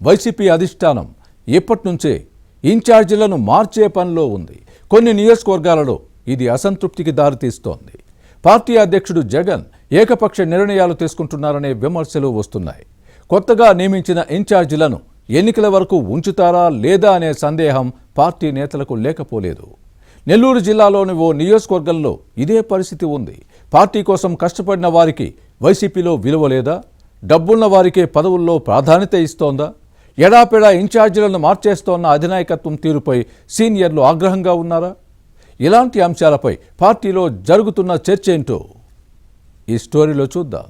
YCP అధిష్టానం ఇప్పటి నుంచే ఇన్ఛార్జీలను మార్చే పనిలో ఉంది. కొన్ని నియోజకవర్గాలలో ఇది అసంతృప్తికి దారితీస్తోంది. పార్టీ అధ్యక్షుడు జగన్ ఏకపక్ష నిర్ణయాలు తీసుకుంటున్నారనే విమర్శలు వస్తున్నాయి. కొత్తగా నియమించిన ఇన్ఛార్జీలను ఎన్నికల వరకు ఉంచుతారా లేదా అనే సందేహం పార్టీ నేతలకు లేకపోలేదు. నెల్లూరు జిల్లాలోని ఓ నియోజకవర్గంలో ఇదే పరిస్థితి ఉంది. పార్టీ కోసం కష్టపడిన వారికి వైసీపీలో విలువ లేదా? డబ్బున్న వారికే పదవుల్లో ప్రాధాన్యత ఇస్తోందా? ఎడాపెడా ఇన్ఛార్జీలను మార్చేస్తోన్న అధినాయకత్వం తీరుపై సీనియర్లు ఆగ్రహంగా ఉన్నారా? ఇలాంటి అంశాలపై పార్టీలో జరుగుతున్న చర్చ ఏంటో ఈ స్టోరీలో చూద్దాం.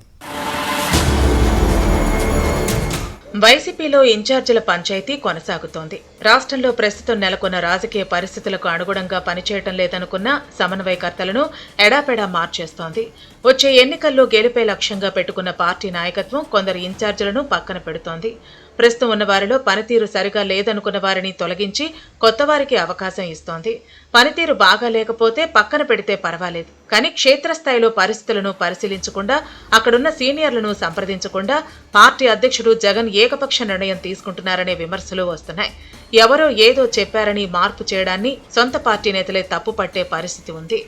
వైసీపీలో ఇన్ఛార్జీల పంచాయతీ కొనసాగుతోంది. రాష్ట్రంలో ప్రస్తుతం నెలకొన్న రాజకీయ పరిస్థితులకు అనుగుణంగా పనిచేయటం లేదనుకున్న సమన్వయకర్తలను ఎడాపెడా మార్చేస్తోంది. వచ్చే ఎన్నికల్లో గెలిపే లక్ష్యంగా పెట్టుకున్న పార్టీ నాయకత్వం కొందరు ఇన్ఛార్జీలను పక్కన పెడుతోంది. ప్రస్తుతం ఉన్న వారిలో పనితీరు సరిగా లేదనుకున్న వారిని తొలగించి కొత్త వారికి అవకాశం ఇస్తోంది. పనితీరు బాగా లేకపోతే పక్కన పెడితే పర్వాలేదు, కానీ క్షేత్రస్థాయిలో పరిస్థితులను పరిశీలించకుండా, అక్కడున్న సీనియర్లను సంప్రదించకుండా పార్టీ అధ్యక్షుడు జగన్ ఏకపక్ష నిర్ణయం తీసుకుంటున్నారనే విమర్శలు వస్తున్నాయి. ఎవరో ఏదో చెప్పారని మార్పు చేయడాన్ని సొంత పార్టీ నేతలే తప్పుపట్టే పరిస్థితి ఉంది.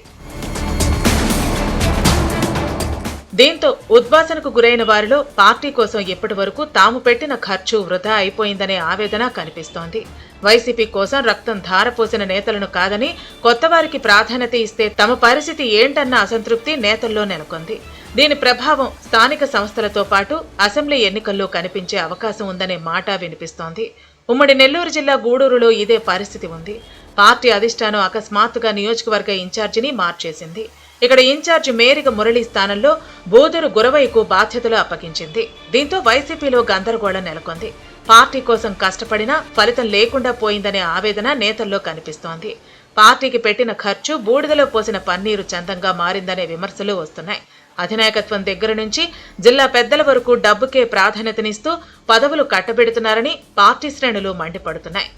దీంతో ఉద్వాసనకు గురైన వారిలో పార్టీ కోసం ఇప్పటి వరకు తాము పెట్టిన ఖర్చు వృధా అయిపోయిందనే ఆవేదన కనిపిస్తోంది. వైసీపీ కోసం రక్తం ధారపోసిన నేతలను కాదని కొత్త వారికి ప్రాధాన్యత ఇస్తే తమ పరిస్థితి ఏంటన్న అసంతృప్తి నేతల్లో నెలకొంది. దీని ప్రభావం స్థానిక సంస్థలతో పాటు అసెంబ్లీ ఎన్నికల్లో కనిపించే అవకాశం ఉందనే మాట వినిపిస్తోంది. ఉమ్మడి నెల్లూరు జిల్లా గూడూరులో ఇదే పరిస్థితి ఉంది. పార్టీ అధిష్టానం అకస్మాత్తుగా నియోజకవర్గ ఇన్ఛార్జిని మార్చేసింది. ఇక్కడ ఇన్ఛార్జి మేరిగ మురళి స్థానంలో బూదూరు గురవయ్యకు బాధ్యతలు అప్పగించింది. దీంతో వైసీపీలో గందరగోళం నెలకొంది. పార్టీ కోసం కష్టపడినా ఫలితం లేకుండా పోయిందనే ఆవేదన నేతల్లో కనిపిస్తోంది. పార్టీకి పెట్టిన ఖర్చు బూడిదలో పోసిన పన్నీరు చందంగా మారిందనే విమర్శలు వస్తున్నాయి. అధినాయకత్వం దగ్గర నుంచి జిల్లా పెద్దల వరకు డబ్బుకే ప్రాధాన్యతనిస్తూ పదవులు కట్టబెడుతున్నారని పార్టీ శ్రేణులు మండిపడుతున్నాయి.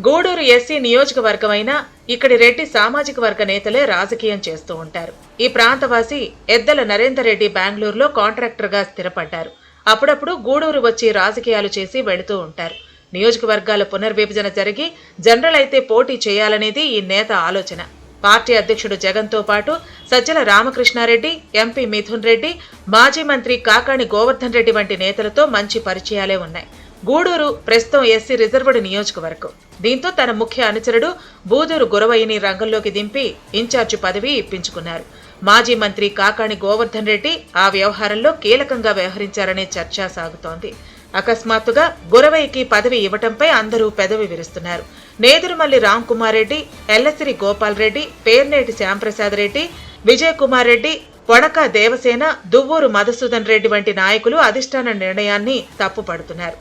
గూడూరు ఎస్సీ నియోజకవర్గమైనా ఇక్కడి రెడ్డి సామాజిక వర్గ నేతలే రాజకీయం చేస్తూ ఉంటారు. ఈ ప్రాంతవాసి ఎద్దల నరేందర్ రెడ్డి బెంగళూరులో కాంట్రాక్టర్గా స్థిరపడ్డారు. అప్పుడప్పుడు గూడూరు వచ్చి రాజకీయాలు చేసి వెళుతూ ఉంటారు. నియోజకవర్గాల పునర్విభజన జరిగి జనరల్ అయితే పోటీ చేయాలనేది ఈ నేత ఆలోచన. పార్టీ అధ్యక్షుడు జగన్తో పాటు సజ్జల రామకృష్ణారెడ్డి, ఎంపీ మిథున్ రెడ్డి, మాజీ మంత్రి కాకాణి గోవర్ధన్ రెడ్డి వంటి నేతలతో మంచి పరిచయాలే ఉన్నాయి. గూడూరు ప్రస్తుతం ఎస్సీ రిజర్వ్డ్ నియోజకవర్గం. దీంతో తన ముఖ్య అనుచరుడు బూదూరు గురవయ్యని రంగంలోకి దింపి ఇన్ఛార్జి పదవి ఇప్పించుకున్నారు. మాజీ మంత్రి కాకాణి గోవర్ధన్ రెడ్డి ఆ వ్యవహారంలో కీలకంగా వ్యవహరించారనే చర్చ సాగుతోంది. అకస్మాత్తుగా గురవయ్యకి పదవి ఇవ్వటంపై అందరూ పెదవి విరుస్తున్నారు. నేదురుమల్లి రామ్ కుమార్ రెడ్డి, ఎల్లసిరి గోపాల్ రెడ్డి, పేర్నేటి శ్యాంప్రసాద్ రెడ్డి, విజయ్ కుమార్ రెడ్డి, పొడక దేవసేన, దువ్వూరు మధుసూదన్ రెడ్డి వంటి నాయకులు అధిష్టాన నిర్ణయాన్ని తప్పుపడుతున్నారు.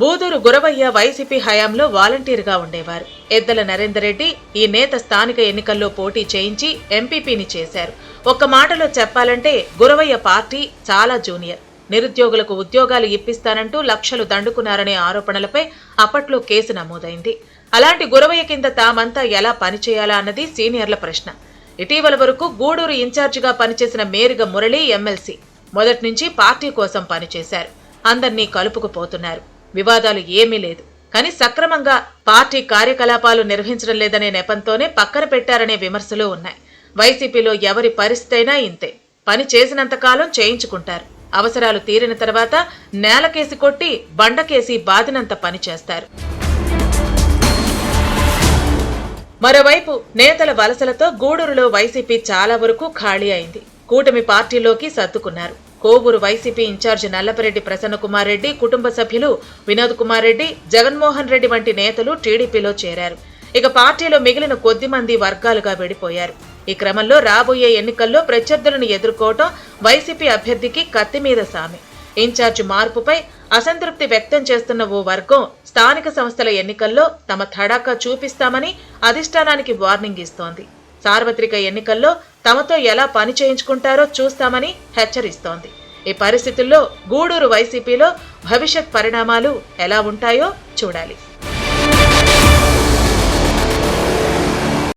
బూదూరు గురవయ్య వైసీపీ హయాంలో వాలంటీర్గా ఉండేవారు. ఎద్దల నరేందర్ రెడ్డి ఈ నేత స్థానిక ఎన్నికల్లో పోటీ చేయించి ఎంపీపీని చేశారు. ఒక్క మాటలో చెప్పాలంటే గురవయ్య పార్టీ చాలా జూనియర్. నిరుద్యోగులకు ఉద్యోగాలు ఇప్పిస్తానంటూ లక్షలు దండుకున్నారనే ఆరోపణలపై అప్పట్లో కేసు నమోదైంది. అలాంటి గురవయ్య కింద తామంతా ఎలా పనిచేయాలా అన్నది సీనియర్ల ప్రశ్న. ఇటీవల వరకు గూడూరు ఇన్ఛార్జిగా పనిచేసిన మేరిగ మురళి ఎమ్మెల్సీ మొదటి నుంచి పార్టీ కోసం పనిచేశారు. అందర్నీ కలుపుకుపోతున్నారు. వివాదాలు ఏమీ లేదు, కానీ సక్రమంగా పార్టీ కార్యకలాపాలు నిర్వహించడం లేదనే నెపంతోనే పక్కన పెట్టారనే విమర్శలు ఉన్నాయి. వైసీపీలో ఎవరి పరిస్థితి అయినా ఇంతే. పని చేసినంతకాలం చేయించుకుంటారు. అవసరాలు తీరిన తర్వాత నేలకేసి కొట్టి బండకేసి బాదినంత పని చేస్తారు. మరోవైపు నేతల వలసలతో గూడూరులో వైసీపీ చాలా వరకు ఖాళీ అయింది. కూటమి పార్టీలోకి సర్దుకున్నారు. కోవూరు వైసీపీ ఇన్ఛార్జి నల్లపరెడ్డి ప్రసన్నకుమార్ రెడ్డి కుటుంబ సభ్యులు వినోద్ కుమార్ రెడ్డి, జగన్మోహన్ రెడ్డి వంటి నేతలు టీడీపీలో చేరారు. ఇక పార్టీలో మిగిలిన కొద్ది మంది వర్గాలుగా విడిపోయారు. ఈ క్రమంలో రాబోయే ఎన్నికల్లో ప్రత్యర్థులను ఎదుర్కోవటం వైసీపీ అభ్యర్థికి కత్తిమీద సామి. ఇన్ఛార్జి మార్పుపై అసంతృప్తి వ్యక్తం చేస్తున్న ఓ వర్గం స్థానిక సంస్థల ఎన్నికల్లో తమ తడాకా చూపిస్తామని అధిష్టానానికి వార్నింగ్ ఇస్తోంది. సార్వత్రిక ఎన్నికల్లో తమతో ఎలా పని చేయించుకుంటారో చూస్తామని హెచ్చరిస్తోంది. ఈ పరిస్థితుల్లో గూడూరు వైసీపీలో భవిష్యత్ పరిణామాలు ఎలా ఉంటాయో చూడాలి.